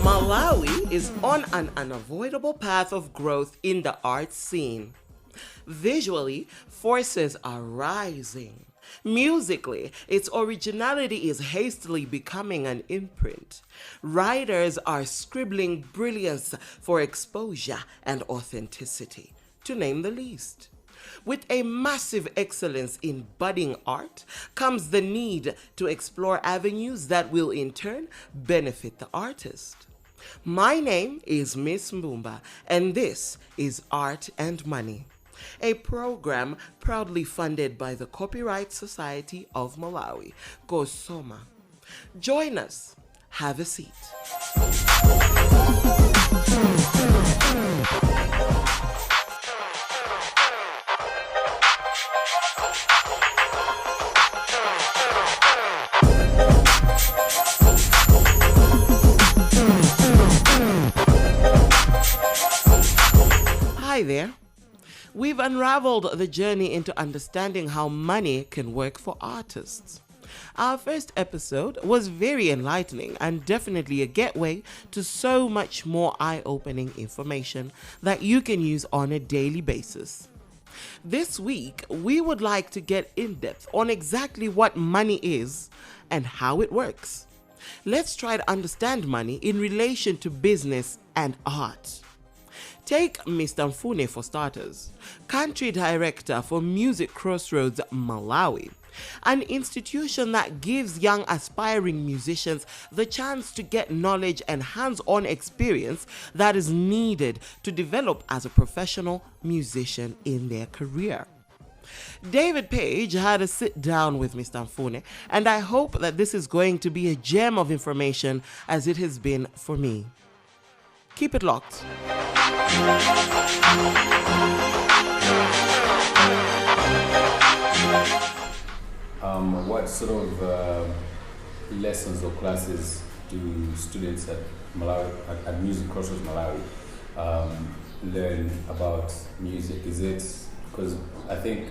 Malawi is on an unavoidable path of growth in the art scene. Visually, forces are rising. Musically, its originality is hastily becoming an imprint. Writers are scribbling brilliance for exposure and authenticity, to name the least. With a massive excellence in budding art comes the need to explore avenues that will in turn benefit the artist. My name is Miss Mbumba, and this is Art and Money, a program proudly funded by the Copyright Society of Malawi, COSOMA. Join us. Have a seat. Hi there. We've unraveled the journey into understanding how money can work for artists. Our first episode was very enlightening and definitely a gateway to so much more eye-opening information that you can use on a daily basis. This week, we would like to get in-depth on exactly what money is and how it works. Let's try to understand money in relation to business and art. Take Mr Mfune for starters, country director for Music Crossroads Malawi, an institution that gives young aspiring musicians the chance to get knowledge and hands-on experience that is needed to develop as a professional musician in their career. David Page had a sit down with Mr Mfune, and I hope that this is going to be a gem of information as it has been for me. Keep it locked. What sort of lessons or classes do students at Music Crossroads Malawi learn about music? Is it, because I think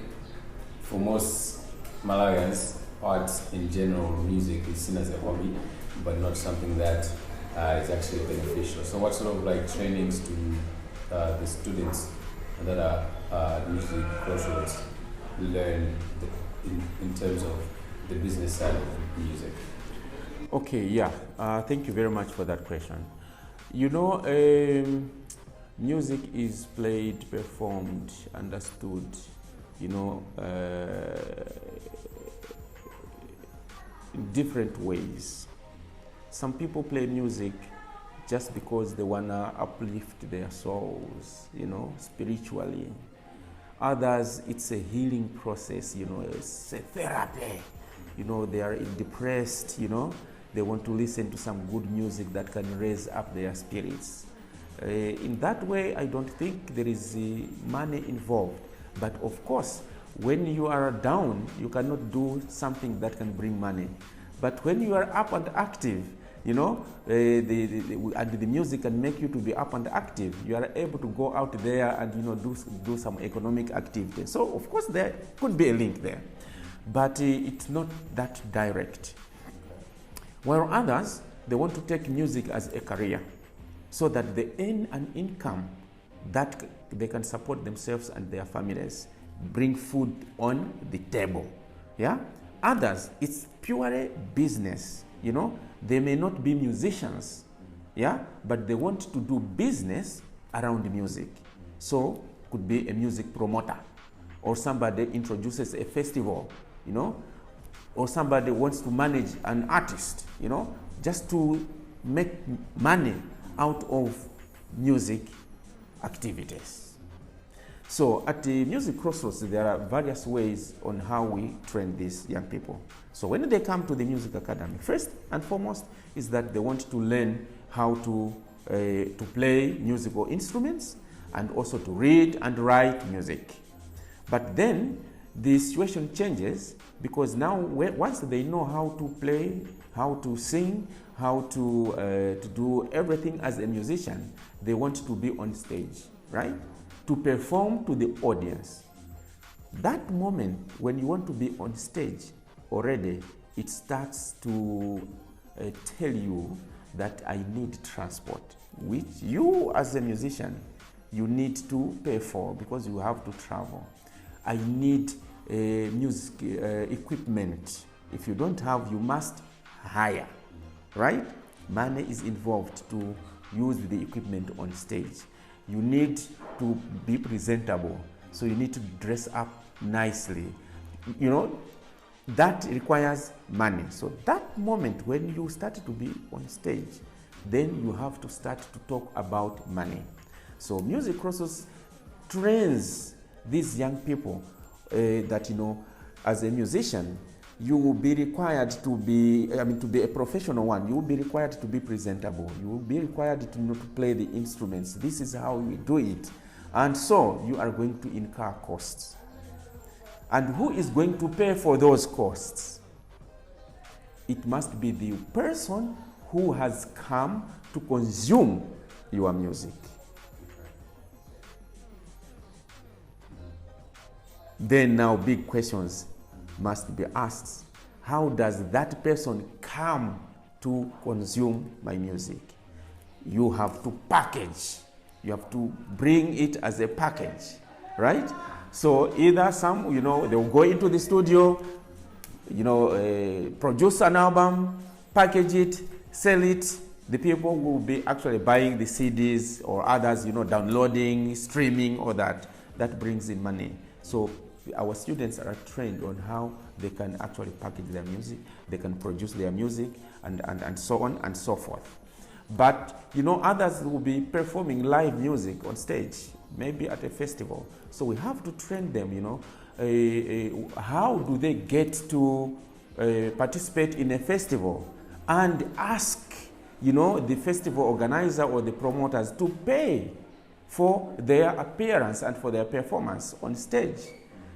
for most Malawians, art in general, music is seen as a hobby, but not something that is actually beneficial. So what sort of like trainings do the students that are at Music Crossroads learn in terms of the business side of music? Okay, yeah. Thank you very much for that question. You know, music is played, performed, understood, you know, in different ways. Some people play music just because they want to uplift their souls, you know, spiritually. Others, it's a healing process, you know, it's a therapy. You know, they are depressed, you know, they want to listen to some good music that can raise up their spirits. In that way, I don't think there is money involved. But of course, when you are down, you cannot do something that can bring money. But when you are up and active, you know, and the music can make you to be up and active. You are able to go out there and, you know, do some economic activity. So of course there could be a link there, but it's not that direct. While others, they want to take music as a career, so that they earn an income that they can support themselves and their families, bring food on the table. Yeah. Others, it's purely business. You know, they may not be musicians, yeah, but they want to do business around music. So, could be a music promoter, or somebody introduces a festival, you know, or somebody wants to manage an artist, you know, just to make money out of music activities. So at the Music Crossroads, there are various ways on how we train these young people. So when they come to the music academy, first and foremost is that they want to learn how to play musical instruments and also to read and write music. But then the situation changes, because now once they know how to play, how to sing, how to do everything as a musician, they want to be on stage. right? To perform to the audience. That moment when you want to be on stage already, it starts to tell you that I need transport, which you as a musician, you need to pay for because you have to travel. I need music equipment. If you don't have, you must hire, right? Money is involved to use the equipment on stage. You need to be presentable, so you need to dress up nicely. You know, that requires money. So that moment when you start to be on stage, then you have to start to talk about money. So Music Crossroads trains these young people that, you know, as a musician, you will be required to be, to be a professional one. You will be required to be presentable. You will be required to know to play the instruments. This is how we do it. And so you are going to incur costs. And who is going to pay for those costs? It must be the person who has come to consume your music. Then now big questions must be asked. How does that person come to consume my music? You have to package. You have to bring it as a package, right? So either some, you know, they will go into the studio, you know, produce an album, package it, sell it. The people will be actually buying the CDs or others, you know, downloading, streaming, all that. That brings in money. So our students are trained on how they can actually package their music, they can produce their music, and so on and so forth. But, you know, others will be performing live music on stage, maybe at a festival. So we have to train them, you know, how do they get to participate in a festival, and ask, you know, the festival organizer or the promoters to pay for their appearance and for their performance on stage.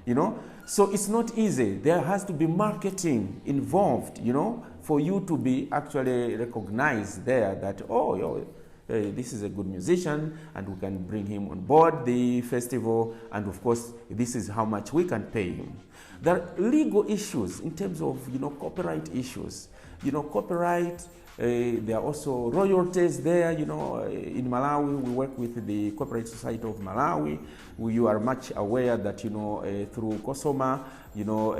You know, so it's not easy. There has to be marketing involved, you know, for you to be actually recognized there that, oh, this is a good musician and we can bring him on board the festival, and of course, this is how much we can pay him. There are legal issues in terms of, you know, copyright issues. You know, copyright, there are also royalties there. You know, in Malawi, we work with the Copyright Society of Malawi. You are much aware that, you know, through COSOMA, you know,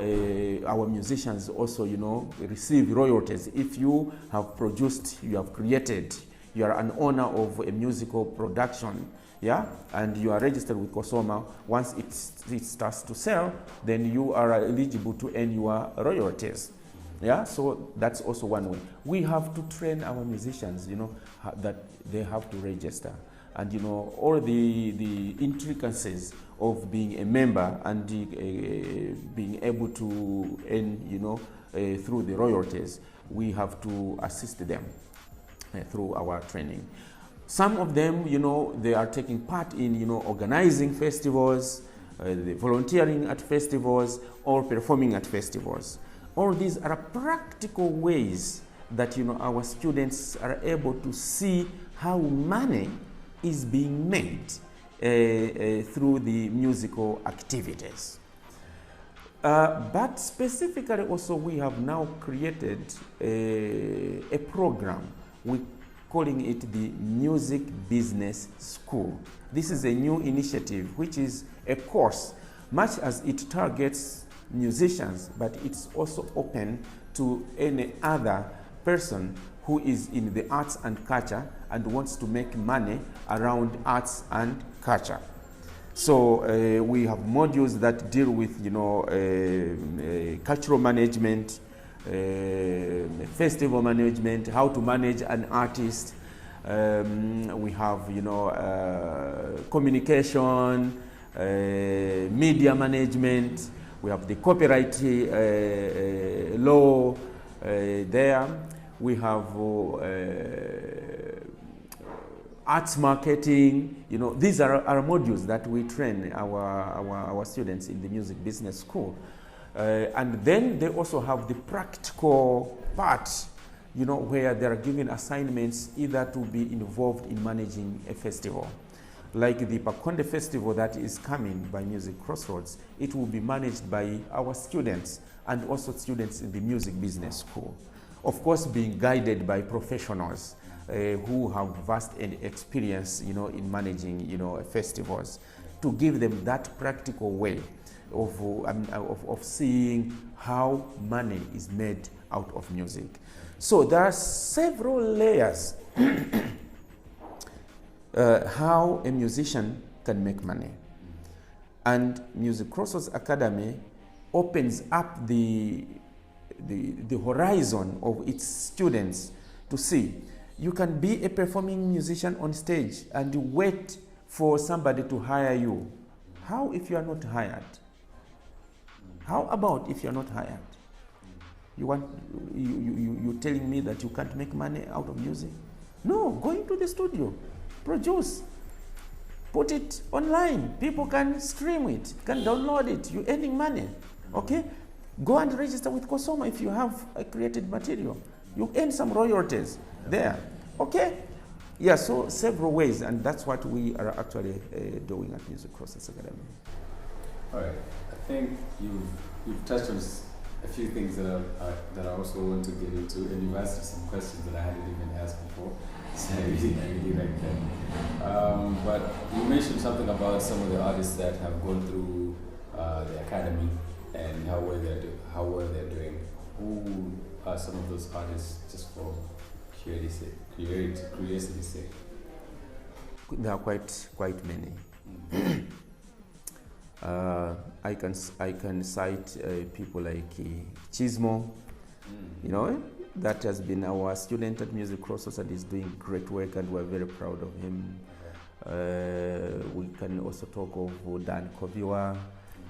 our musicians also, you know, receive royalties. If you have produced, you have created, you are an owner of a musical production, yeah, and you are registered with COSOMA, once it starts to sell, then you are eligible to earn your royalties. Yeah, so that's also one way. We have to train our musicians, you know, that they have to register. And, you know, all the intricacies of being a member and being able to earn, you know, through the royalties, we have to assist them through our training. Some of them, you know, they are taking part in, you know, organizing festivals, volunteering at festivals, or performing at festivals. All these are practical ways that, you know, our students are able to see how money is being made through the musical activities. But specifically also, we have now created a program. We're calling it the Music Business School. This is a new initiative, which is a course, much as it targets musicians, but it's also open to any other person who is in the arts and culture and wants to make money around arts and culture. So we have modules that deal with, you know, cultural management, festival management, how to manage an artist. We have, you know, communication, media management. We have the copyright law there. We have arts marketing. You know, these are modules that we train our students in the music business school. And then they also have the practical part, you know, where they are given assignments either to be involved in managing a festival. Like the Pakonde Festival that is coming by Music Crossroads, it will be managed by our students and also students in the music business school. Of course, being guided by professionals who have vast experience, in managing, festivals, to give them that practical way of seeing how money is made out of music. So there are several layers how a musician can make money. And Music Crossroads Academy opens up the horizon of its students to see you can be a performing musician on stage and wait for somebody to hire you. How if you are not hired? How about if you are not hired? You're telling me that you can't make money out of music? No, go into the studio, produce, put it online. People can stream it, can download it. You're earning money, okay? Go and register with Kosoma if you have created material. You earn some royalties there, okay? Yeah, so several ways, and that's what we are actually doing at Music Crossroads Academy. All right, I think you've touched on a few things that I also want to get into, and you've asked some questions that I hadn't even asked before. So I really like that. But you mentioned something about some of the artists that have gone through the academy and how well they're doing. Who are some of those artists, just for curiosity's sake? There are quite many. I can cite people like Chismo, that has been our student at Music Crossroads and is doing great work, and we're very proud of him. We can also talk of Dan Koviwa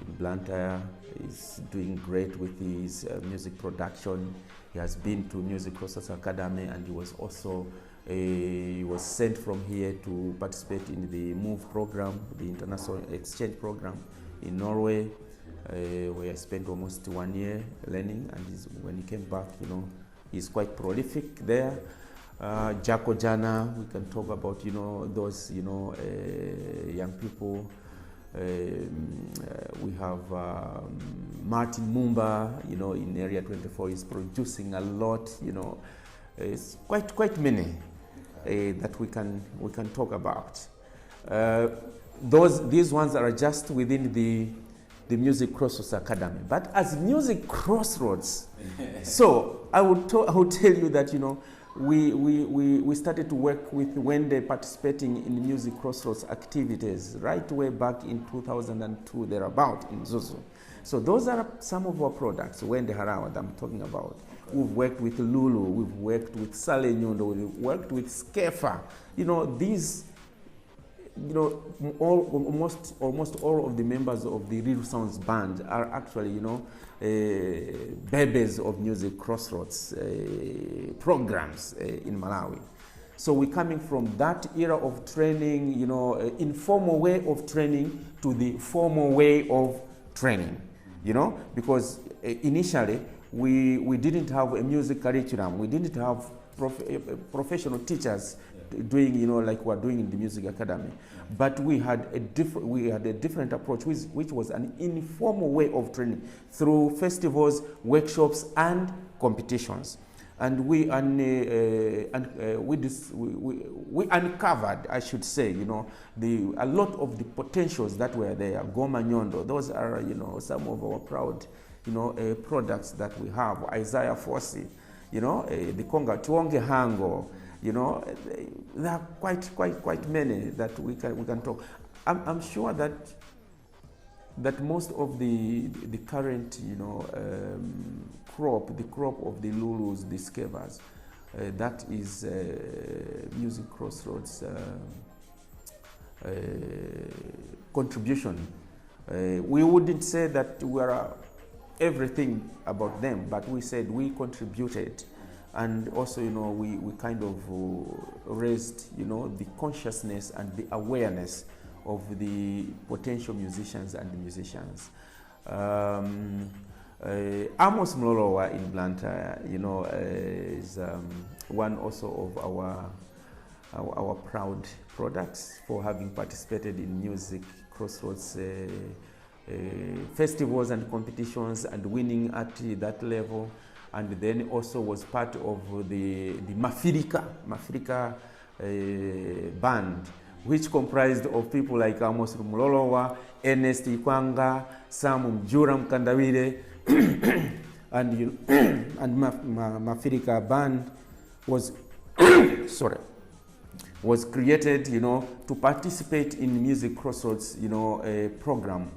in Blantyre. He's doing great with his music production. He has been to Music Crossroads Academy, and he was also he was sent from here to participate in the MOVE program, the international exchange program in Norway, where I spent almost 1 year learning, and when he came back, he's quite prolific there. Jaco Jana, we can talk about, those, young people. We have Martin Mumba, in Area 24, he's producing a lot, it's quite many that we can talk about. These ones are just within the Music Crossroads Academy. But as Music Crossroads, so I would tell you that, we started to work with Wende participating in Music Crossroads activities right way back in 2002, thereabout, in Zuzu. So those are some of our products, Wende Harawa that I'm talking about. We've worked with Lulu, we've worked with Sale Nyundo, we've worked with Skefa. These, almost all of the members of the Real Sounds band are actually, babies of Music Crossroads programs in Malawi. So we're coming from that era of training, informal way of training to the formal way of training, because initially we didn't have a music curriculum. We didn't have professional teachers doing, like we're doing in the Music Academy. But we had a different approach, which was an informal way of training through festivals, workshops, and competitions. And we uncovered, I should say, a lot of the potentials that were there. Goma Nyondo, those are, some of our proud, products that we have. Isaiah Fossey, the Conga Tuonge Hango, there are quite many that we can talk. I'm sure that most of the current crop of the Lulus, the Skevas, that is Music Crossroads contribution. We wouldn't say that we are everything about them, but we said we contributed. And also, we kind of raised, the consciousness and the awareness of the potential musicians and the musicians. Amos Mlolowa in Blantyre, is one also of our our proud products for having participated in music Crossroads festivals and competitions and winning at that level, and then also was part of the Mafirika band, which comprised of people like Amos Mulolowa, Ernest Ikwanga, Sam Mjura Mkandawire, and Mafirika band was was created, to participate in Music Crossroads, program,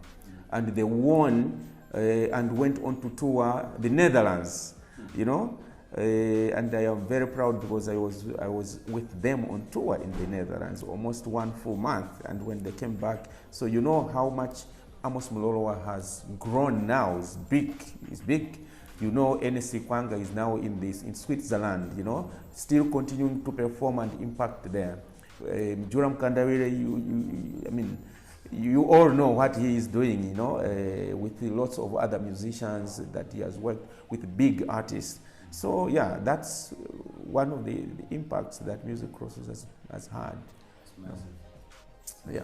and they won and went on to tour the Netherlands, and I am very proud because I was with them on tour in the Netherlands almost 1 full month, and when they came back, so you know how much Amos Mulolowa has grown now. It's big. NSC Kwanga is now in Switzerland, still continuing to perform and impact there. Juram Kandawire, you all know what he is doing, with lots of other musicians that he has worked with, big artists. So yeah, that's one of the impacts that Music Crossroads has had. It's massive. Yeah.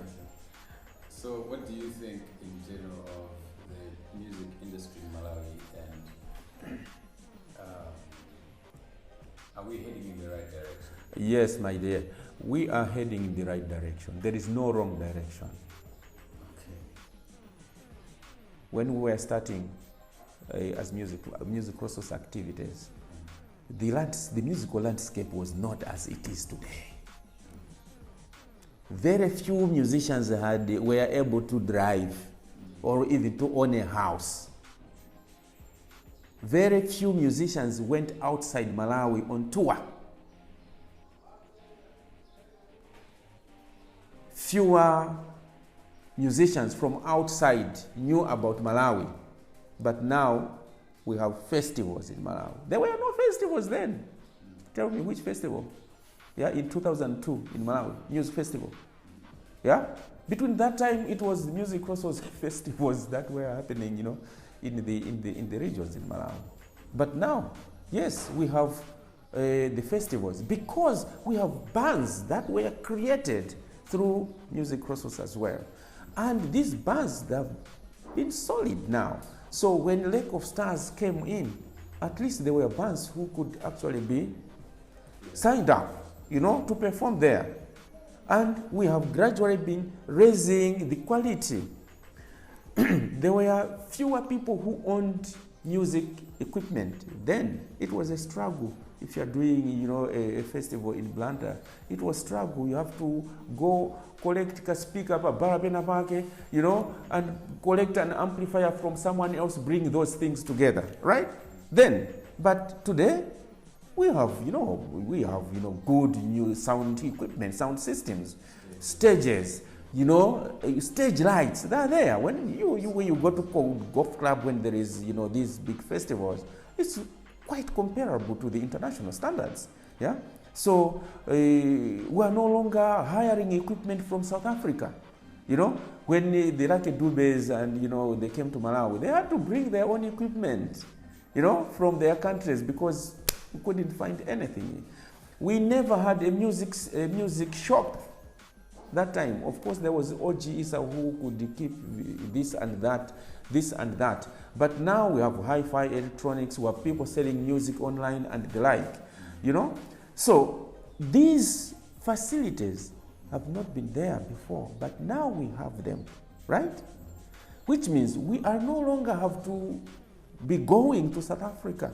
So what do you think in general of the music industry in Malawi, and are we heading in the right direction? Yes, my dear, we are heading in the right direction. There is no wrong direction. Okay. When we were starting as music Crossroads activities, the musical landscape was not as it is today. Very few musicians were able to drive or even to own a house. Very few musicians went outside Malawi on tour. Fewer musicians from outside knew about Malawi. But now we have festivals in Malawi. There were no festivals then. Tell me which festival? Yeah, in 2002 in Malawi, music festival. Yeah? Between that time, it was Music Crossroads festivals that were happening, in the regions in Malawi. But now, yes, we have the festivals because we have bands that were created through Music Crossroads as well. And these bands have been solid now. So when Lake of Stars came in, at least there were bands who could actually be signed up, to perform there. And we have gradually been raising the quality. There were fewer people who owned music equipment. Then it was a struggle. If you're doing, a festival in Blanda, it was struggle. You have to go collect a speaker, and collect an amplifier from someone else, bring those things together, right? But today, we have, good new sound equipment, sound systems, stages, stage lights. They're there. When you go to golf club when there is, these big festivals, it's quite comparable to the international standards. Yeah. So we are no longer hiring equipment from South Africa. When the Lucky Dubes and they came to Malawi, they had to bring their own equipment, from their countries because we couldn't find anything. We never had a music shop that time. Of course, there was OG Isa who could keep this and that. But now we have hi-fi electronics, we have people selling music online and the like, So these facilities have not been there before, but now we have them, right? Which means we are no longer have to be going to South Africa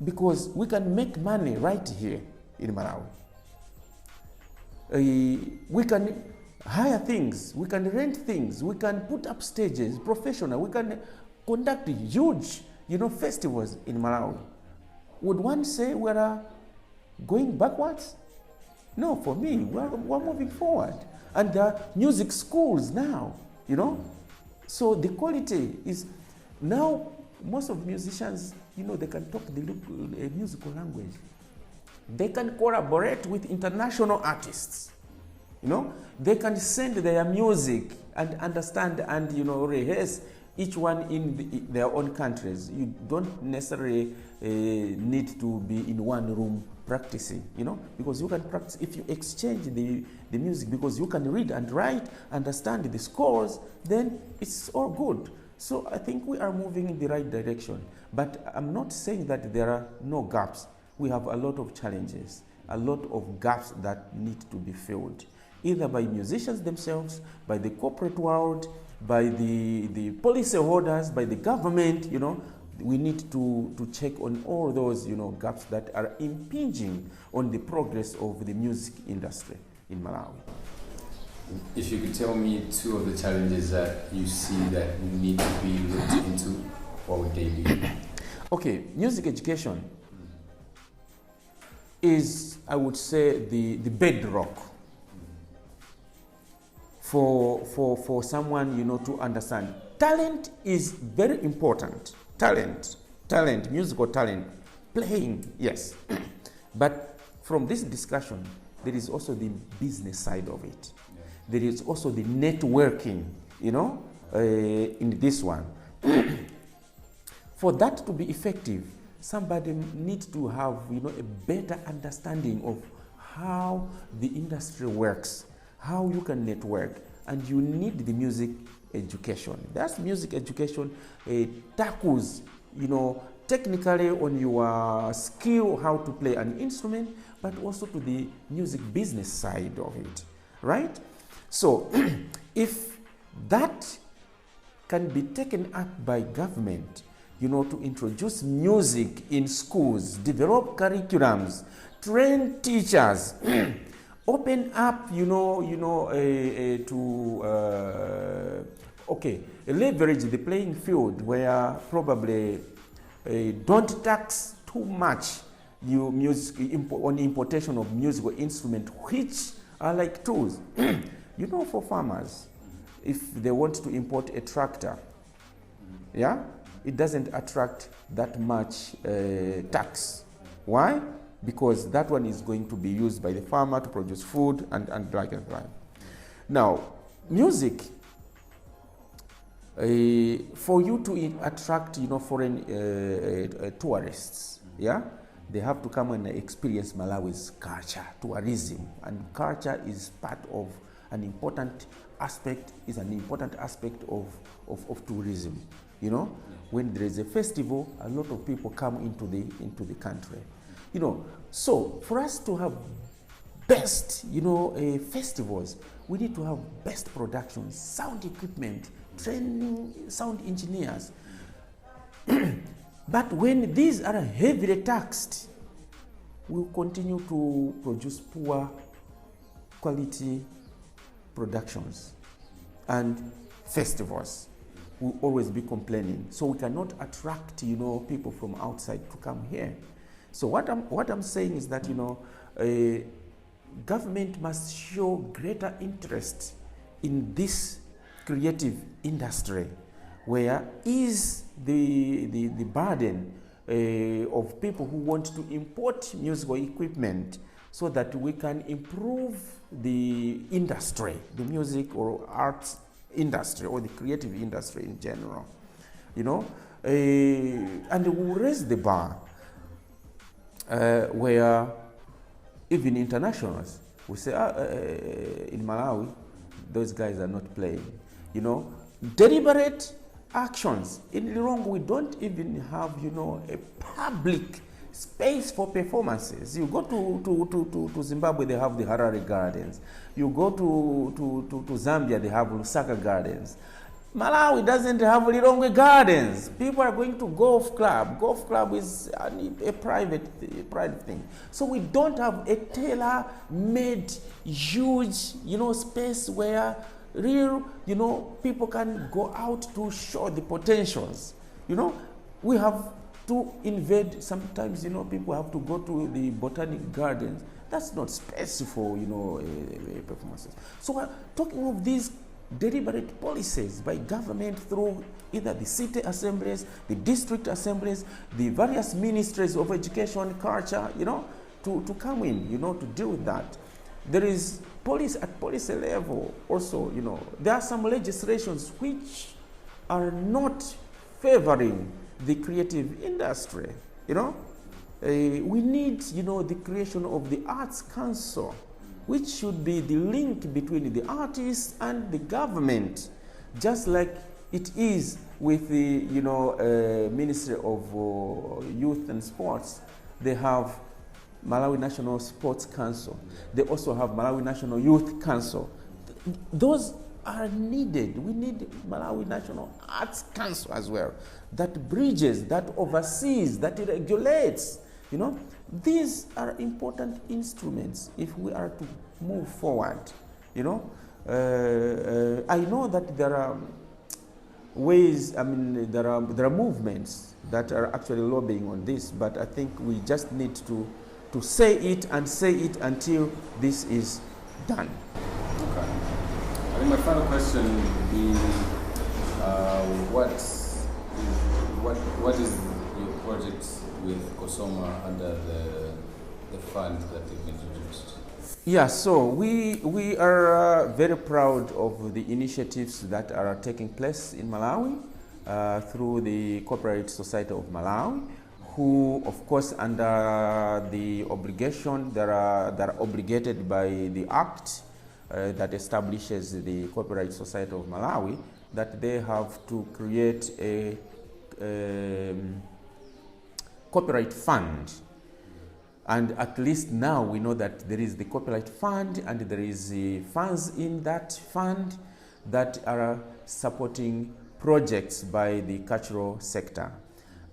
because we can make money right here in Malawi. We can hire things, we can rent things, we can put up stages, professional, we can conduct huge, festivals in Malawi. Would one say we're going backwards? No, for me, we're moving forward. And there are music schools now, So the quality is, now most of musicians, they can talk the musical language. They can collaborate with international artists. They can send their music and understand and, rehearse each one in their own countries. You don't necessarily need to be in one room practicing, because you can practice if you exchange the music, because you can read and write, understand the scores, then it's all good. So I think we are moving in the right direction. But I'm not saying that there are no gaps. We have a lot of challenges, a lot of gaps that need to be filled, either by musicians themselves, by the corporate world, by the policy holders, by the government. We need to check on all those gaps that are impinging on the progress of the music industry in Malawi. If you could tell me two of the challenges that you see that need to be looked into, what would they be? Okay, music education is, I would say, the bedrock for someone to understand. Talent is very important. Talent, musical talent, playing, yes. But from this discussion, there is also the business side of it. Yeah. There is also the networking, in this one. For that to be effective, somebody needs to have, a better understanding of how the industry works, how you can network, and you need the music education. That's music education tackles, technically on your skill, how to play an instrument, but also to the music business side of it, right? So if that can be taken up by government, to introduce music in schools, develop curriculums, train teachers, open up, leverage the playing field where probably don't tax too much on importation of musical instruments, which are like tools. For farmers, if they want to import a tractor, it doesn't attract that much tax. Why? Because that one is going to be used by the farmer to produce food and like that. Now, music, for you to attract, foreign tourists, they have to come and experience Malawi's culture, tourism, and culture is part of an important aspect of tourism. When there is a festival, a lot of people come into the country. So for us to have best, festivals, we need to have best productions, sound equipment, training sound engineers. But when these are heavily taxed, we'll continue to produce poor quality productions, and festivals will always be complaining. So we cannot attract, people from outside to come here. So what I'm saying is that, government must show greater interest in this creative industry, where is the burden of people who want to import musical equipment, so that we can improve the industry, the music or arts industry, or the creative industry in general, and we'll raise the bar where even internationals will say, in Malawi, those guys are not playing. Deliberate actions. In Lilongwe, we don't even have, a public space for performances. You go to Zimbabwe, they have the Harare Gardens. You go to Zambia, they have Lusaka Gardens. Malawi doesn't have Lilongwe Gardens. People are going to golf club. Golf club is a private thing. So we don't have a tailor-made, huge, space where real, people can go out to show the potentials. We have to invade. Sometimes, people have to go to the botanic gardens. That's not space for, performances. So we're talking of these deliberate policies by government through either the city assemblies, the district assemblies, the various ministries of education, culture, to come in, to deal with that. There is at policy level also, there are some legislations which are not favoring the creative industry, We need, the creation of the Arts Council, which should be the link between the artists and the government, just like it is with the, Ministry of Youth and Sports. They have Malawi National Sports Council. They also have Malawi National Youth Council. Those are needed. We need Malawi National Arts Council as well, that bridges, that oversees, that regulates. These are important instruments if we are to move forward. I know that there are ways, there are movements that are actually lobbying on this, but I think we just need to say it and say it until this is done. Okay. I think my final question would be, what is your project with Kosoma under the fund that you've introduced? Yeah, so we are very proud of the initiatives that are taking place in Malawi through the Corporate Society of Malawi, who, of course, under the obligation, that are obligated by the Act that establishes the Corporate Society of Malawi, that they have to create a copyright fund. And at least now we know that there is the copyright fund and there is funds in that fund that are supporting projects by the cultural sector.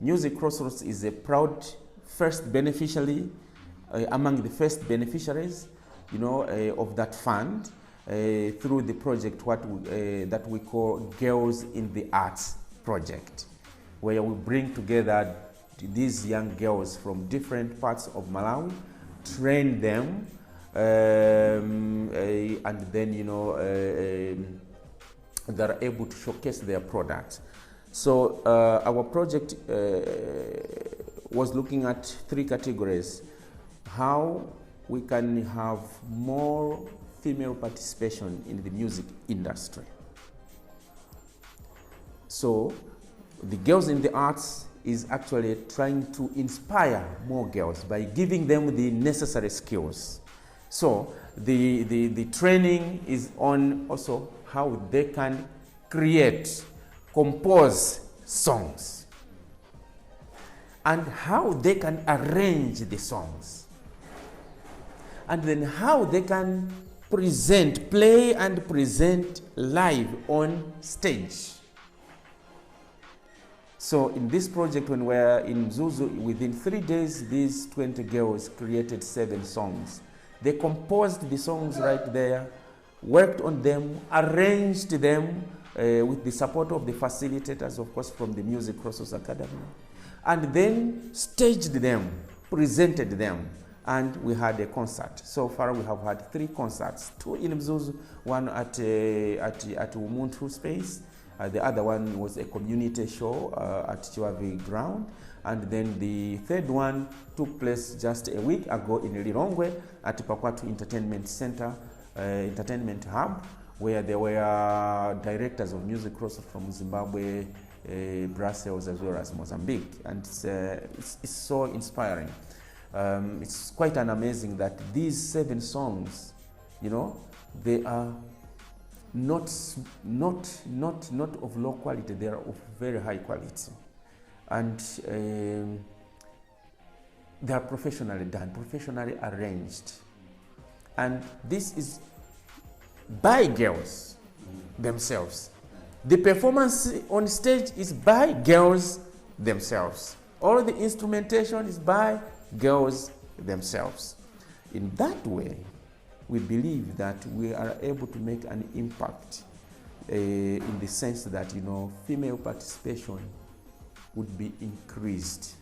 Music Crossroads is a proud first beneficiary, among the first beneficiaries, of that fund through the project that we call Girls in the Arts project, where we bring together these young girls from different parts of Malawi, train them, and then they're able to showcase their products. So our project was looking at 3 categories: how we can have more female participation in the music industry. So the Girls in the Arts is actually trying to inspire more girls by giving them the necessary skills. So the training is on also how they can create, compose songs, and how they can arrange the songs, and then how they can play and present live on stage. So in this project, when we're in Zuzu, within 3 days, these 20 girls created 7 songs. They composed the songs right there, worked on them, arranged them with the support of the facilitators, of course, from the Music Crossroads Academy, and then staged them, presented them, and we had a concert. So far, we have had 3 concerts: 2 in Zuzu, one at Umuntu Space. The other one was a community show at Chiwavi Ground. And then the third one took place just a week ago in Lilongwe at Pakwatu Entertainment Center, Entertainment Hub, where there were directors of Music Crossroads from Zimbabwe, Brussels, as well as Mozambique. And it's so inspiring. It's quite an amazing that these 7 songs, they are not of low quality, they are of very high quality. And they are professionally done, professionally arranged. And this is by girls themselves. The performance on stage is by girls themselves. All the instrumentation is by girls themselves. In that way, we believe that we are able to make an impact in the sense that, female participation would be increased.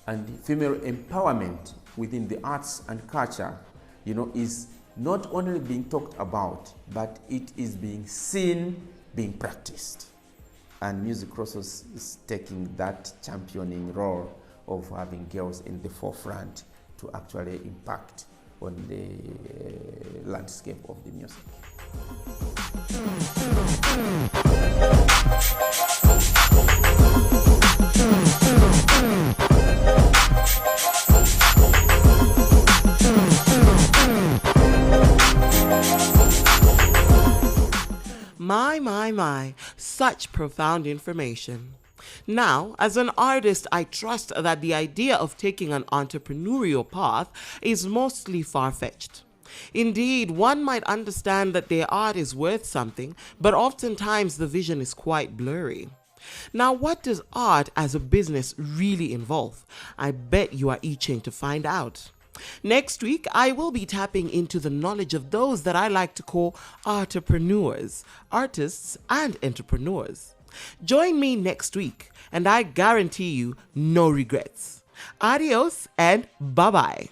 And female empowerment within the arts and culture, is not only being talked about, but it is being seen, being practiced. And Music Crossroads is taking that championing role of having girls in the forefront to actually impact on the landscape of the music. My. Such profound information. Now, as an artist, I trust that the idea of taking an entrepreneurial path is mostly far-fetched. Indeed, one might understand that their art is worth something, but oftentimes the vision is quite blurry. Now, what does art as a business really involve? I bet you are itching to find out. Next week, I will be tapping into the knowledge of those that I like to call entrepreneurs, artists, and entrepreneurs. Join me next week, and I guarantee you no regrets. Adios and bye-bye.